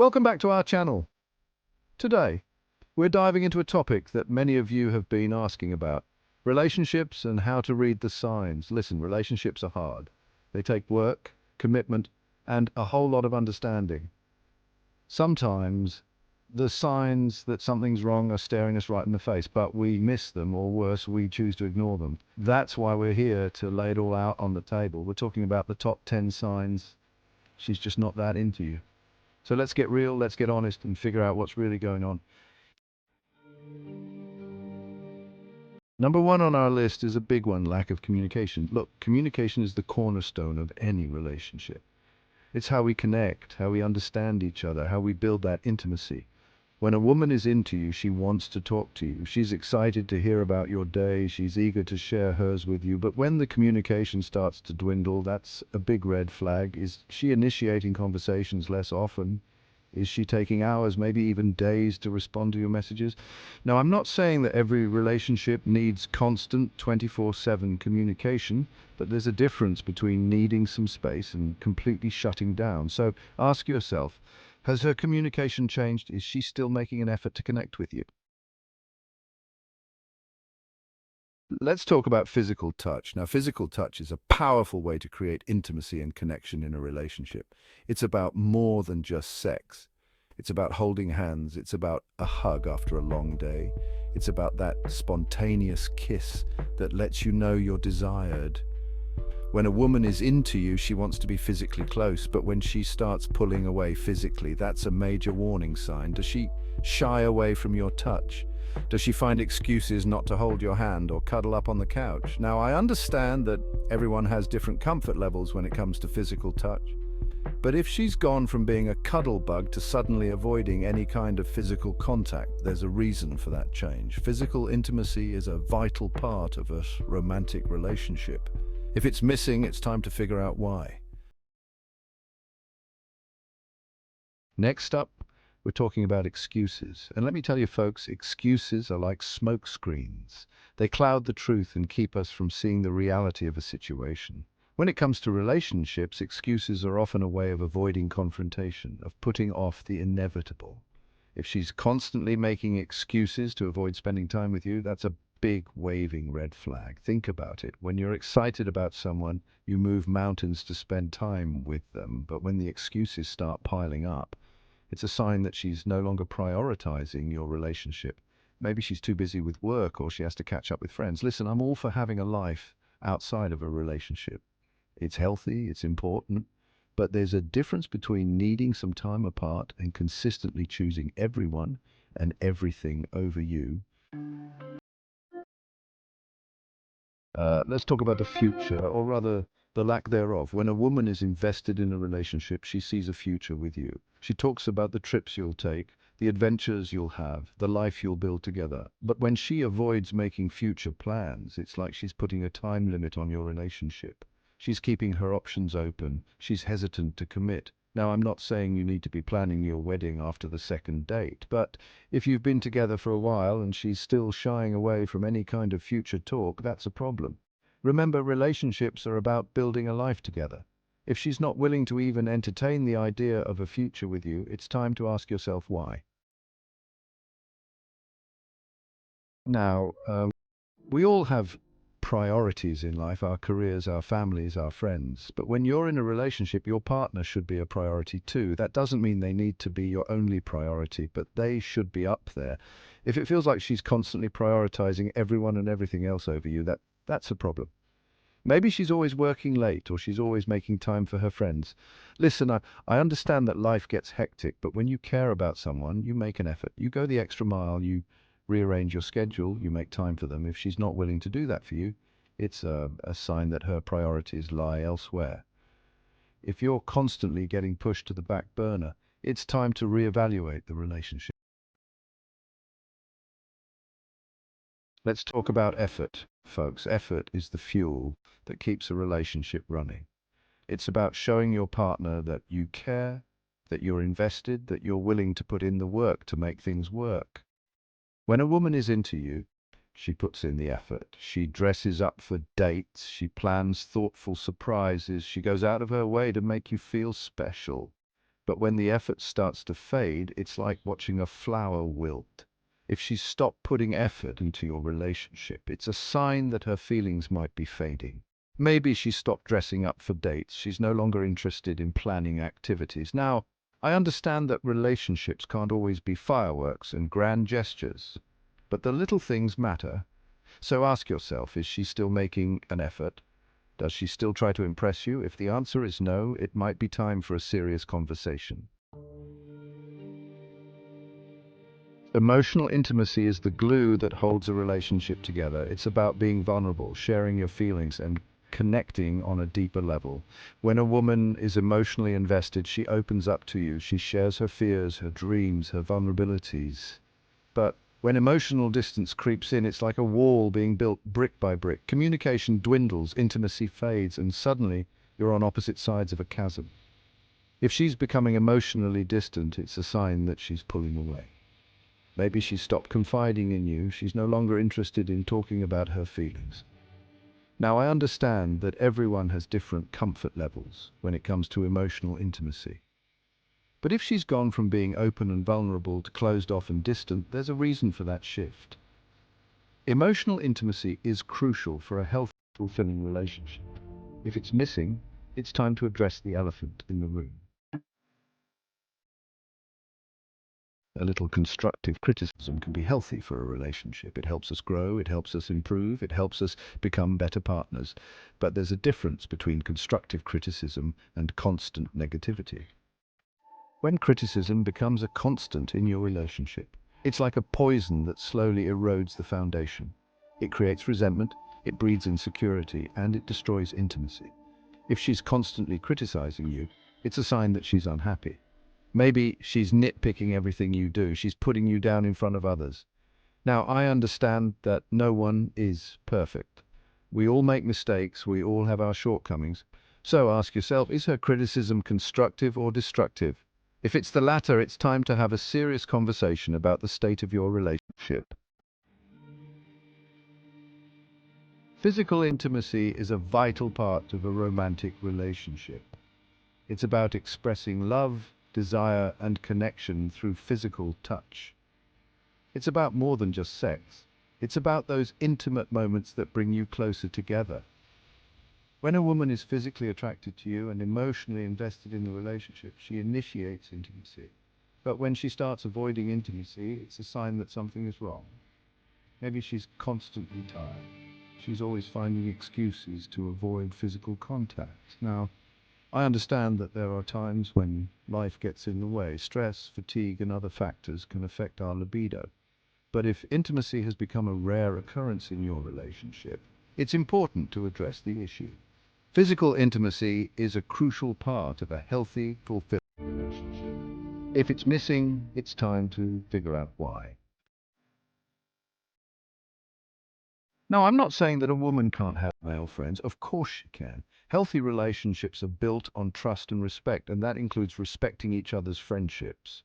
Welcome back to our channel. Today, we're diving into a topic that many of you have been asking about, relationships and how to read the signs. Listen, relationships are hard. They take work, commitment, and a whole lot of understanding. Sometimes, the signs that something's wrong are staring us right in the face, but we miss them, or worse, we choose to ignore them. That's why we're here to lay it all out on the table. We're talking about the top 10 signs she's just not that into you. So let's get real, let's get honest, and figure out what's really going on. Number one on our list is a big one, lack of communication. Look, communication is the cornerstone of any relationship. It's how we connect, how we understand each other, how we build that intimacy. When a woman is into you, she wants to talk to you. She's excited to hear about your day. She's eager to share hers with you. But when the communication starts to dwindle, that's a big red flag. Is she initiating conversations less often? Is she taking hours, maybe even days to respond to your messages? Now, I'm not saying that every relationship needs constant 24/7 communication, but there's a difference between needing some space and completely shutting down. So ask yourself, has her communication changed? Is she still making an effort to connect with you? Let's talk about physical touch. Now, physical touch is a powerful way to create intimacy and connection in a relationship. It's about more than just sex. It's about holding hands. It's about a hug after a long day. It's about that spontaneous kiss that lets you know you're desired. When a woman is into you, she wants to be physically close, but when she starts pulling away physically, that's a major warning sign. Does she shy away from your touch? Does she find excuses not to hold your hand or cuddle up on the couch? Now, I understand that everyone has different comfort levels when it comes to physical touch. But if she's gone from being a cuddle bug to suddenly avoiding any kind of physical contact, there's a reason for that change. Physical intimacy is a vital part of a romantic relationship. If it's missing, it's time to figure out why. Next up, we're talking about excuses. And let me tell you, folks, excuses are like smoke screens. They cloud the truth and keep us from seeing the reality of a situation. When it comes to relationships, excuses are often a way of avoiding confrontation, of putting off the inevitable. If she's constantly making excuses to avoid spending time with you, that's a big waving red flag. Think about it. When you're excited about someone, you move mountains to spend time with them. But when the excuses start piling up, it's a sign that she's no longer prioritizing your relationship. Maybe she's too busy with work or she has to catch up with friends. Listen, I'm all for having a life outside of a relationship. It's healthy, it's important, but there's a difference between needing some time apart and consistently choosing everyone and everything over you. Let's talk about the future, or rather, the lack thereof. When a woman is invested in a relationship, she sees a future with you. She talks about the trips you'll take, the adventures you'll have, the life you'll build together. But when she avoids making future plans, it's like she's putting a time limit on your relationship. She's keeping her options open. She's hesitant to commit. Now, I'm not saying you need to be planning your wedding after the second date, but if you've been together for a while and she's still shying away from any kind of future talk, that's a problem. Remember, relationships are about building a life together. If she's not willing to even entertain the idea of a future with you, it's time to ask yourself why. Now, we all have priorities in life, our careers, our families, our friends. But when you're in a relationship, your partner should be a priority too. That doesn't mean they need to be your only priority, but they should be up there. If it feels like she's constantly prioritizing everyone and everything else over you, that's a problem. Maybe she's always working late or she's always making time for her friends. Listen, I understand that life gets hectic, but when you care about someone, you make an effort. You go the extra mile, you rearrange your schedule, you make time for them. If she's not willing to do that for you, it's a sign that her priorities lie elsewhere. If you're constantly getting pushed to the back burner, it's time to reevaluate the relationship. Let's talk about effort, folks. Effort is the fuel that keeps a relationship running. It's about showing your partner that you care, that you're invested, that you're willing to put in the work to make things work. When a woman is into you, she puts in the effort. She dresses up for dates, she plans thoughtful surprises, she goes out of her way to make you feel special. But when the effort starts to fade, it's like watching a flower wilt. If she's stopped putting effort into your relationship, it's a sign that her feelings might be fading. Maybe she stopped dressing up for dates. She's no longer interested in planning activities. Now, I understand that relationships can't always be fireworks and grand gestures, but the little things matter. So ask yourself, is she still making an effort? Does she still try to impress you? If the answer is no, it might be time for a serious conversation. Emotional intimacy is the glue that holds a relationship together. It's about being vulnerable, sharing your feelings, and connecting on a deeper level. When a woman is emotionally invested, she opens up to you. She shares her fears, her dreams, her vulnerabilities. But when emotional distance creeps in, it's like a wall being built brick by brick. Communication dwindles, intimacy fades, and suddenly you're on opposite sides of a chasm. If she's becoming emotionally distant, it's a sign that she's pulling away. Maybe she's stopped confiding in you. She's no longer interested in talking about her feelings. Now, I understand that everyone has different comfort levels when it comes to emotional intimacy. But if she's gone from being open and vulnerable to closed off and distant, there's a reason for that shift. Emotional intimacy is crucial for a healthy, fulfilling relationship. If it's missing, it's time to address the elephant in the room. A little constructive criticism can be healthy for a relationship. It helps us grow, it helps us improve, it helps us become better partners. But there's a difference between constructive criticism and constant negativity. When criticism becomes a constant in your relationship, it's like a poison that slowly erodes the foundation. It creates resentment, it breeds insecurity, and it destroys intimacy. If she's constantly criticizing you, it's a sign that she's unhappy. Maybe she's nitpicking everything you do. She's putting you down in front of others. Now, I understand that no one is perfect. We all make mistakes. We all have our shortcomings. So ask yourself, is her criticism constructive or destructive? If it's the latter, it's time to have a serious conversation about the state of your relationship. Physical intimacy is a vital part of a romantic relationship. It's about expressing love, desire, and connection through physical touch. It's about more than just sex. It's about those intimate moments that bring you closer together. When a woman is physically attracted to you and emotionally invested in the relationship, she initiates intimacy. But when she starts avoiding intimacy, it's a sign that something is wrong. Maybe she's constantly tired. She's always finding excuses to avoid physical contact. Now, I understand that there are times when life gets in the way. Stress, fatigue, and other factors can affect our libido. But if intimacy has become a rare occurrence in your relationship, it's important to address the issue. Physical intimacy is a crucial part of a healthy, fulfilling relationship. If it's missing, it's time to figure out why. Now, I'm not saying that a woman can't have male friends. Of course she can. Healthy relationships are built on trust and respect, and that includes respecting each other's friendships.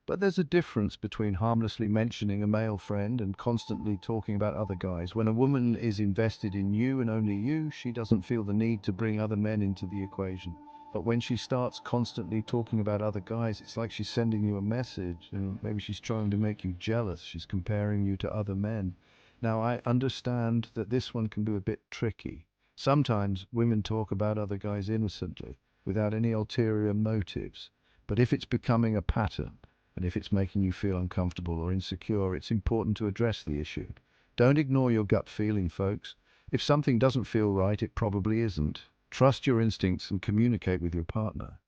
But there's a difference between harmlessly mentioning a male friend and constantly talking about other guys. When a woman is invested in you and only you, she doesn't feel the need to bring other men into the equation. But when she starts constantly talking about other guys, it's like she's sending you a message, and maybe she's trying to make you jealous. She's comparing you to other men. Now, I understand that this one can be a bit tricky. Sometimes women talk about other guys innocently, without any ulterior motives. But if it's becoming a pattern, and if it's making you feel uncomfortable or insecure, it's important to address the issue. Don't ignore your gut feeling, folks. If something doesn't feel right, it probably isn't. Trust your instincts and communicate with your partner.